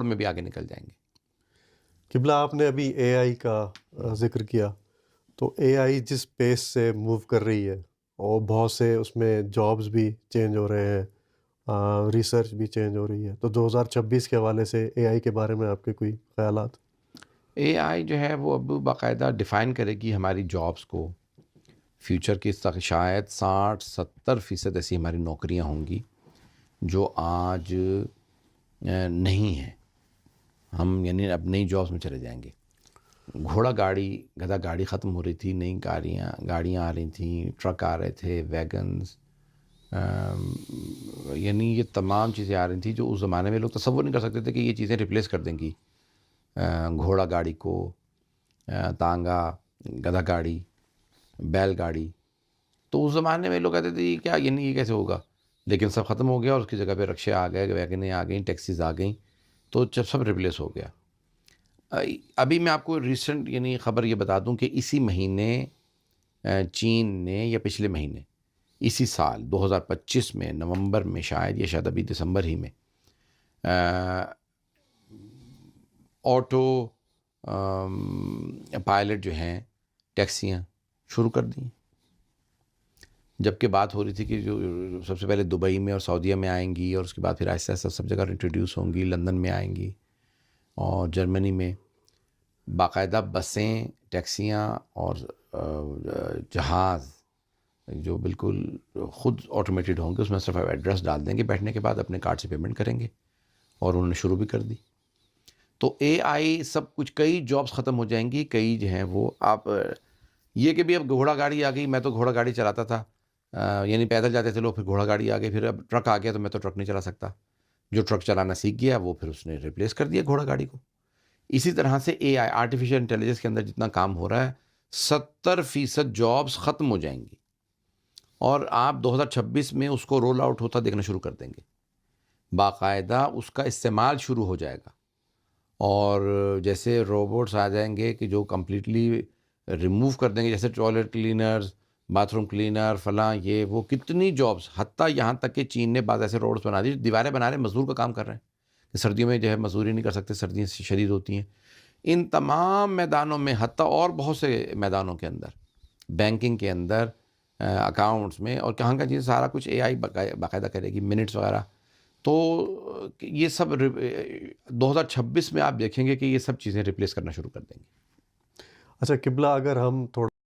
میں بھی آگے نکل جائیں گے. قبلہ آپ نے ابھی اے آئی کا ذکر کیا، تو اے آئی جس پیس سے موو کر رہی ہے اور بہت سے اس میں جابز بھی چینج ہو رہے ہیں، ریسرچ بھی چینج ہو رہی ہے، تو 2026 کے حوالے سے اے آئی کے بارے میں آپ کے کوئی خیالات؟ اے آئی جو ہے وہ اب باقاعدہ ڈیفائن کرے گی ہماری جابس کو. فیوچر کی شاید 60-70% ایسی ہماری نوکریاں ہوں گی جو آج نہیں ہیں. ہم یعنی اب نئی جابس میں چلے جائیں گے. گھوڑا گاڑی گدھا گاڑی ختم ہو رہی تھی، نئی گاڑیاں آ رہی تھیں، ٹرک آ رہے تھے، ویگنز، یعنی یہ تمام چیزیں آ رہی تھیں جو اس زمانے میں لوگ تصور نہیں کر سکتے تھے کہ یہ چیزیں ریپلیس کر دیں گی گھوڑا گاڑی کو، تانگا، گدھا گاڑی، بیل گاڑی. تو اس زمانے میں لوگ کہتے تھے کیا یعنی یہ کیسے ہوگا، لیکن سب ختم ہو گیا اور اس کی جگہ پہ رکشے آ گئے، ویگنیں آ گئیں، ٹیکسیز آ گئیں، تو جب سب ریپلیس ہو گیا. ابھی میں آپ کو ریسنٹ یعنی خبر یہ بتا دوں کہ اسی مہینے چین نے، یا پچھلے مہینے اسی سال 2025 میں نومبر میں شاید، یا شاید ابھی دسمبر ہی میں، آٹو پائلٹ جو ہیں ٹیکسیاں شروع کر دیں. جبکہ بات ہو رہی تھی کہ جو سب سے پہلے دبئی میں اور سعودیہ میں آئیں گی، اور اس کے بعد پھر آہستہ آہستہ سب جگہ انٹروڈیوس ہوں گی، لندن میں آئیں گی اور جرمنی میں. باقاعدہ بسیں، ٹیکسیاں اور جہاز جو بالکل خود آٹومیٹڈ ہوں گے، اس میں صرف ایڈریس ڈال دیں گے، بیٹھنے کے بعد اپنے کارڈ سے پیمنٹ کریں گے، اور انہوں نے شروع بھی کر دی. تو اے آئی سب کچھ، کئی جابس ختم ہو جائیں گی، کئی جو ہیں وہ آپ یہ کہ بھی اب گھوڑا گاڑی آ گئی. میں تو گھوڑا گاڑی چلاتا تھا، یعنی پیدل جاتے تھے لوگ، پھر گھوڑا گاڑی آ گئی، پھر اب ٹرک آ گیا تو میں تو ٹرک نہیں چلا سکتا. جو ٹرک چلانا سیکھ گیا وہ پھر اس نے ریپلیس کر دیا گھوڑا گاڑی کو. اسی طرح سے اے آئی، آرٹیفیشیل انٹیلیجنس کے اندر جتنا کام ہو رہا ہے، 70% جابس ختم ہو جائیں گی، اور آپ 2026 میں اس کو رول آؤٹ ہوتا دیکھنا شروع کر دیں گے. باقاعدہ اس کا استعمال شروع ہو جائے گا، اور جیسے روبوٹس آ جائیں گے کہ جو کمپلیٹلی ریموو کر دیں گے، جیسے toilet cleaners, bath room cleaner, فلاں، یہ وہ کتنی جابس. حتیٰ یہاں تک کہ چین نے بعض ایسے روڈس بنا دی، دیواریں بنا رہے ہیں، مزدور کا کام کر رہے ہیں کہ سردیوں میں جو ہے مزدوری نہیں کر سکتے، سردیاں شدید ہوتی ہیں. ان تمام میدانوں میں، حتیٰ اور بہت سے میدانوں کے اندر، بینکنگ کے اندر، اکاؤنٹس میں، اور کہاں کا چیز سارا کچھ اے آئی باقاعدہ کرے گی، منٹس وغیرہ. تو یہ سب 2026 میں آپ دیکھیں گے کہ یہ سب چیزیں ریپلیس کرنا شروع کر دیں گے. اچھا قبلہ، اگر ہم تھوڑا